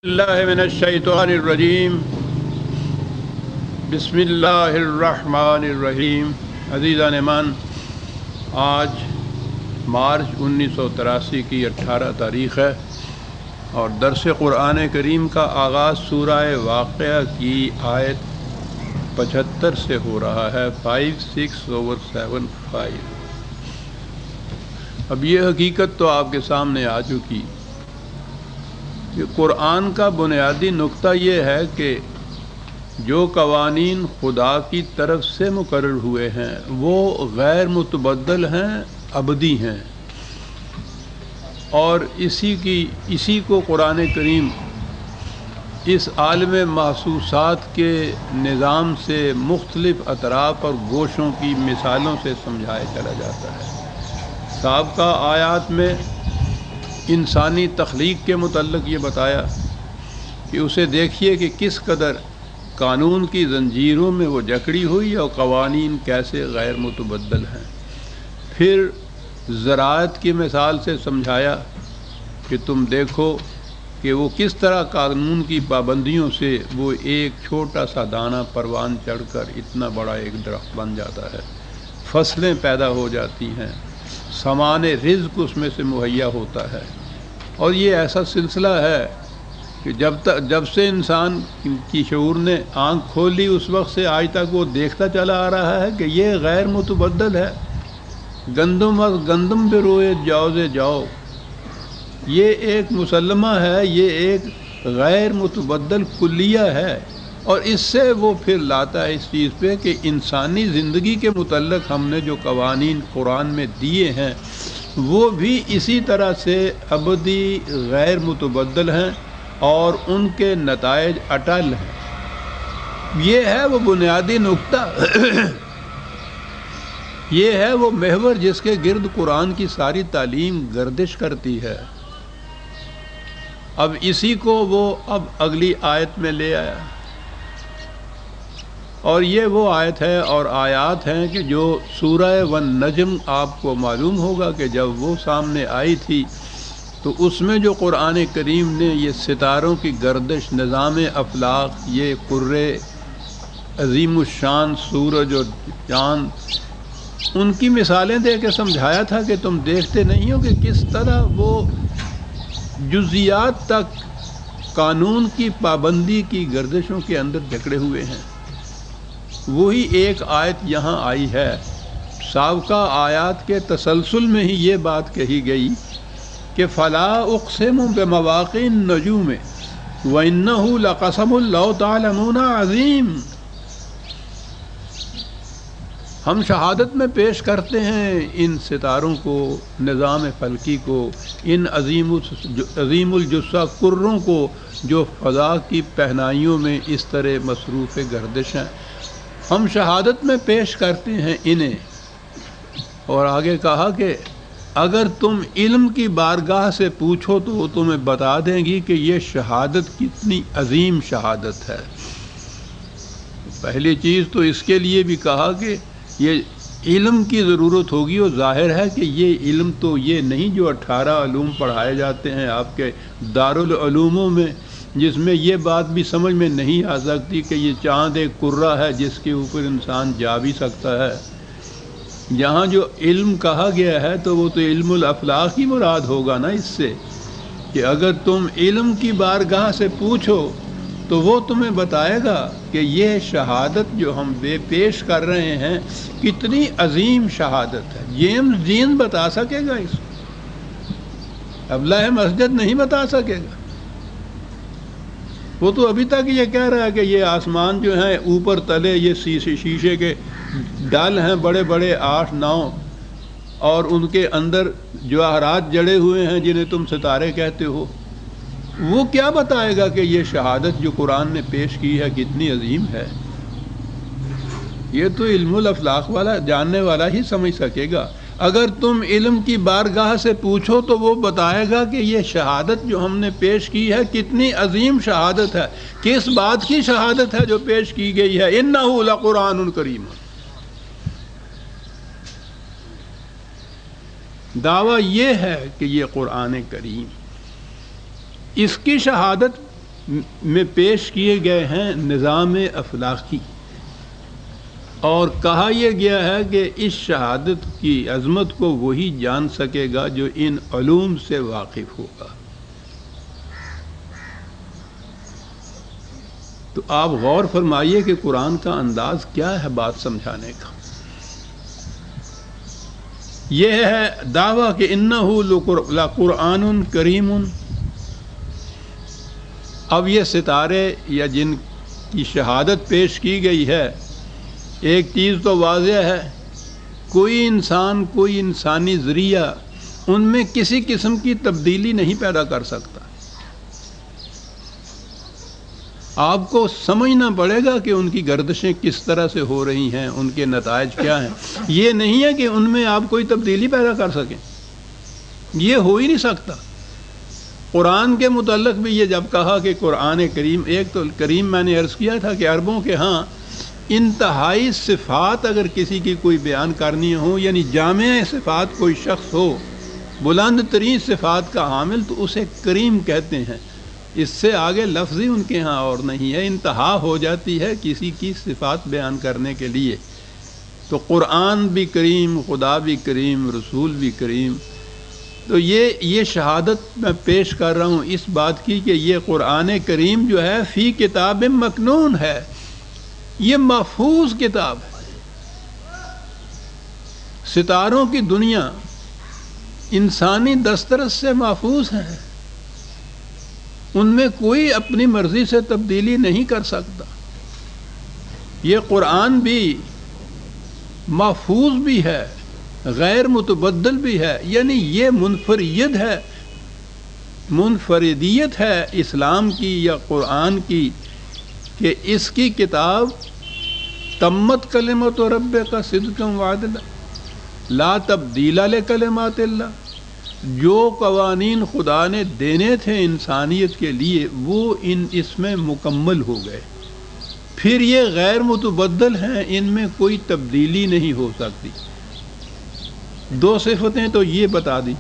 اللہ من الشیطان الرجیم بسم اللہ الرحمن الرحیم۔ عزیزان ایمان، آج مارچ 1983 کی 18 تاریخ ہے اور درس قرآن کریم کا آغاز سورہ واقعہ کی آیت 75 سے ہو رہا ہے، 56/75۔ اب یہ حقیقت تو آپ کے سامنے آ چکی کہ قرآن کا بنیادی نقطہ یہ ہے کہ جو قوانین خدا کی طرف سے مقرر ہوئے ہیں وہ غیر متبدل ہیں، ابدی ہیں، اور اسی کو قرآن کریم اس عالم محسوسات کے نظام سے مختلف اطراف اور گوشوں کی مثالوں سے سمجھایا چلا جاتا ہے۔ سابقہ آیات میں انسانی تخلیق کے متعلق یہ بتایا کہ اسے دیکھیے کہ کس قدر قانون کی زنجیروں میں وہ جکڑی ہوئی اور قوانین کیسے غیر متبدل ہیں۔ پھر زراعت کی مثال سے سمجھایا کہ تم دیکھو کہ وہ کس طرح قانون کی پابندیوں سے وہ ایک چھوٹا سا دانہ پروان چڑھ کر اتنا بڑا ایک درخت بن جاتا ہے، فصلیں پیدا ہو جاتی ہیں، سامان رزق اس میں سے مہیا ہوتا ہے۔ اور یہ ایسا سلسلہ ہے کہ جب سے انسان کی شعور نے آنکھ کھولی اس وقت سے آج تک وہ دیکھتا چلا آ رہا ہے کہ یہ غیر متبدل ہے۔ گندم از گندم پہ روئے جاؤ سے جاؤ، یہ ایک مسلمہ ہے، یہ ایک غیر متبدل کلیہ ہے، اور اس سے وہ پھر لاتا ہے اس چیز پہ کہ انسانی زندگی کے متعلق ہم نے جو قوانین قرآن میں دیے ہیں وہ بھی اسی طرح سے ابدی غیر متبدل ہیں اور ان کے نتائج اٹل ہیں۔ یہ ہے وہ بنیادی نقطہ، یہ ہے وہ محور جس کے گرد قرآن کی ساری تعلیم گردش کرتی ہے۔ اب اسی کو وہ اگلی آیت میں لے آیا، اور یہ وہ آیت ہے اور آیات ہیں کہ جو سورہ والنجم آپ کو معلوم ہوگا کہ جب وہ سامنے آئی تھی تو اس میں جو قرآن کریم نے یہ ستاروں کی گردش، نظام افلاق، یہ قرے عظیم الشان سورج اور چاند، ان کی مثالیں دے کے سمجھایا تھا کہ تم دیکھتے نہیں ہو کہ کس طرح وہ جزیات تک قانون کی پابندی کی گردشوں کے اندر جکڑے ہوئے ہیں۔ وہی ایک آیت یہاں آئی ہے۔ سابقہ آیات کے تسلسل میں ہی یہ بات کہی گئی کہ فلا اقسم بمواقع النجوم وانہ لقسم لو تعلمون عظیم۔ ہم شہادت میں پیش کرتے ہیں ان ستاروں کو، نظام فلکی کو، ان عظیم الجثہ کروں کو جو فضا کی پہنائیوں میں اس طرح مصروف گردش ہیں، ہم شہادت میں پیش کرتے ہیں انہیں۔ اور آگے کہا کہ اگر تم علم کی بارگاہ سے پوچھو تو وہ تمہیں بتا دیں گی کہ یہ شہادت کتنی عظیم شہادت ہے۔ پہلی چیز تو اس کے لیے بھی کہا کہ یہ علم کی ضرورت ہوگی، اور ظاہر ہے کہ یہ علم تو یہ نہیں جو 18 علوم پڑھائے جاتے ہیں آپ کے دارالعلوموں میں، جس میں یہ بات بھی سمجھ میں نہیں آ سکتی کہ یہ چاند ایک کرہ ہے جس کے اوپر انسان جا بھی سکتا ہے۔ یہاں جو علم کہا گیا ہے تو وہ تو علم الافلاق ہی مراد ہوگا نا، اس سے کہ اگر تم علم کی بارگاہ سے پوچھو تو وہ تمہیں بتائے گا کہ یہ شہادت جو ہم پیش کر رہے ہیں کتنی عظیم شہادت ہے۔ جیمز جین بتا سکے گا اس کو، ابلہ مسجد نہیں بتا سکے گا۔ وہ تو ابھی تک یہ کہہ رہا ہے کہ یہ آسمان جو ہیں اوپر تلے یہ شیشے کے ڈال ہیں بڑے بڑے 8-9، اور ان کے اندر جواہرات جڑے ہوئے ہیں جنہیں تم ستارے کہتے ہو۔ وہ کیا بتائے گا کہ یہ شہادت جو قرآن نے پیش کی ہے کتنی عظیم ہے؟ یہ تو علم الافلاق والا جاننے والا ہی سمجھ سکے گا۔ اگر تم علم کی بارگاہ سے پوچھو تو وہ بتائے گا کہ یہ شہادت جو ہم نے پیش کی ہے کتنی عظیم شہادت ہے۔ کس بات کی شہادت ہے جو پیش کی گئی ہے؟ انہ لقرآن کریم۔ دعویٰ یہ ہے کہ یہ قرآن کریم، اس کی شہادت میں پیش کیے گئے ہیں نظام اخلاقی، اور کہا یہ گیا ہے کہ اس شہادت کی عظمت کو وہی جان سکے گا جو ان علوم سے واقف ہوگا۔ تو آپ غور فرمائیے کہ قرآن کا انداز کیا ہے بات سمجھانے کا۔ یہ ہے دعویٰ کہ انہ لقرآن کریم۔ اب یہ ستارے یا جن کی شہادت پیش کی گئی ہے، ایک چیز تو واضح ہے، کوئی انسان، کوئی انسانی ذریعہ ان میں کسی قسم کی تبدیلی نہیں پیدا کر سکتا۔ آپ کو سمجھنا پڑے گا کہ ان کی گردشیں کس طرح سے ہو رہی ہیں، ان کے نتائج کیا ہیں۔ یہ نہیں ہے کہ ان میں آپ کوئی تبدیلی پیدا کر سکیں، یہ ہو ہی نہیں سکتا۔ قرآن کے متعلق بھی یہ جب کہا کہ قرآن کریم، ایک تو کریم میں نے عرض کیا تھا کہ عربوں کے ہاں انتہائی صفات اگر کسی کی کوئی بیان کرنی ہو، یعنی جامع صفات کوئی شخص ہو، بلند ترین صفات کا حامل، تو اسے کریم کہتے ہیں۔ اس سے آگے لفظ ہی ان کے ہاں اور نہیں ہے، انتہا ہو جاتی ہے کسی کی صفات بیان کرنے کے لیے۔ تو قرآن بھی کریم، خدا بھی کریم، رسول بھی کریم۔ تو یہ شہادت میں پیش کر رہا ہوں اس بات کی کہ یہ قرآن کریم جو ہے فی کتاب مکنون ہے، یہ محفوظ کتاب ہے۔ ستاروں کی دنیا انسانی دسترس سے محفوظ ہے، ان میں کوئی اپنی مرضی سے تبدیلی نہیں کر سکتا۔ یہ قرآن بھی محفوظ بھی ہے، غیر متبدل بھی ہے، یعنی یہ منفرد ہے، منفردیت ہے اسلام کی یا قرآن کی کہ اس کی کتاب تمت کلمۃ ربک صدقا وعدلا لا تبدیل لکلمات اللہ، جو قوانین خدا نے دینے تھے انسانیت کے لیے وہ اس میں مکمل ہو گئے، پھر یہ غیر متبدل ہیں، ان میں کوئی تبدیلی نہیں ہو سکتی۔ دو صفتیں تو یہ بتا دی،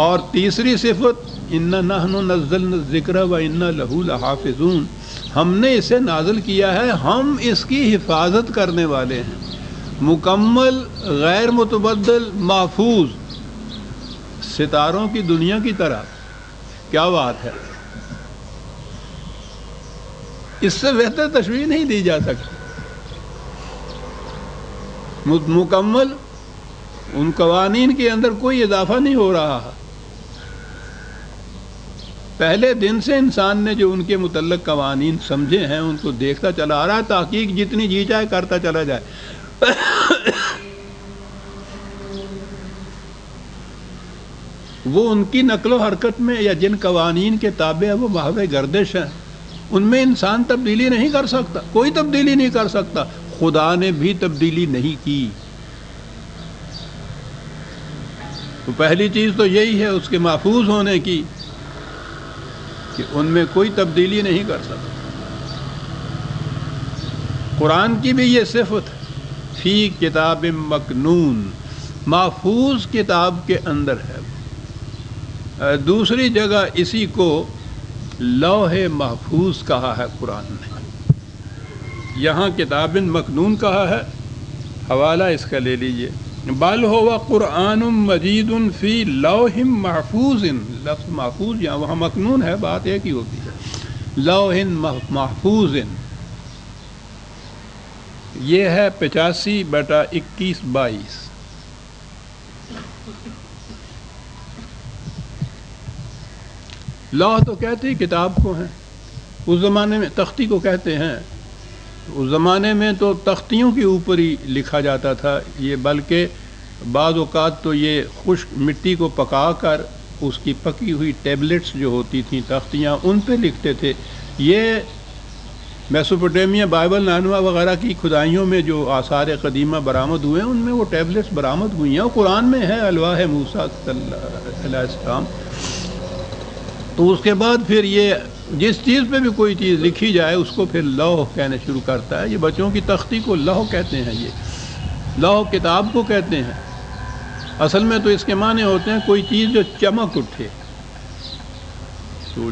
اور تیسری صفت انا نحن نزلنا الذکر و انا لہ لحافظون، ہم نے اسے نازل کیا ہے، ہم اس کی حفاظت کرنے والے ہیں۔ مکمل، غیر متبدل، محفوظ، ستاروں کی دنیا کی طرح۔ کیا بات ہے، اس سے بہتر تشبیہ نہیں دی جا سکتی۔ مکمل، ان قوانین کے اندر کوئی اضافہ نہیں ہو رہا ہے۔ پہلے دن سے انسان نے جو ان کے متعلق قوانین سمجھے ہیں ان کو دیکھتا چلا آ رہا ہے، تحقیق جتنی جی چاہے کرتا چلا جائے۔ وہ ان کی نقل و حرکت میں یا جن قوانین کے تابع وہ محو گردش ہیں، ان میں انسان تبدیلی نہیں کر سکتا، کوئی تبدیلی نہیں کر سکتا۔ خدا نے بھی تبدیلی نہیں کی۔ تو پہلی چیز تو یہی ہے اس کے محفوظ ہونے کی کہ ان میں کوئی تبدیلی نہیں کر سکتا۔ قرآن کی بھی یہ صفت فی کتاب مکنون، محفوظ کتاب کے اندر ہے۔ دوسری جگہ اسی کو لوح محفوظ کہا ہے قرآن نے، یہاں کتاب مکنون کہا ہے۔ حوالہ اس کا لے لیجئے، بل ہوا قرآن مجید فی لوح محفوظ، لفظ محفوظ یہاں، وہاں مکنون ہے، بات ایک ہی ہوتی ہے۔ لوح محفوظ، یہ ہے 85/21-22۔ لوح تو کہتے ہی کتاب کو ہیں، اس زمانے میں تختی کو کہتے ہیں۔ اس زمانے میں تو تختیوں کے اوپر ہی لکھا جاتا تھا یہ، بلکہ بعض اوقات تو یہ خشک مٹی کو پکا کر اس کی پکی ہوئی ٹیبلٹس جو ہوتی تھیں، تختیاں، ان پہ لکھتے تھے۔ یہ میسوپوٹیمیا، بائبل نانوا وغیرہ کی کھدائیوں میں جو آثار قدیمہ برآمد ہوئے ہیں ان میں وہ ٹیبلٹس برآمد ہوئی ہیں، اور قرآن میں ہے الواح موسیٰ علیہ السلام۔ تو اس کے بعد پھر یہ جس چیز پہ بھی کوئی چیز لکھی جائے اس کو پھر لوح کہنے شروع کرتا ہے۔ یہ بچوں کی تختی کو لوح کہتے ہیں، یہ لوح کتاب کو کہتے ہیں۔ اصل میں تو اس کے معنی ہوتے ہیں کوئی چیز جو چمک اٹھے۔ تو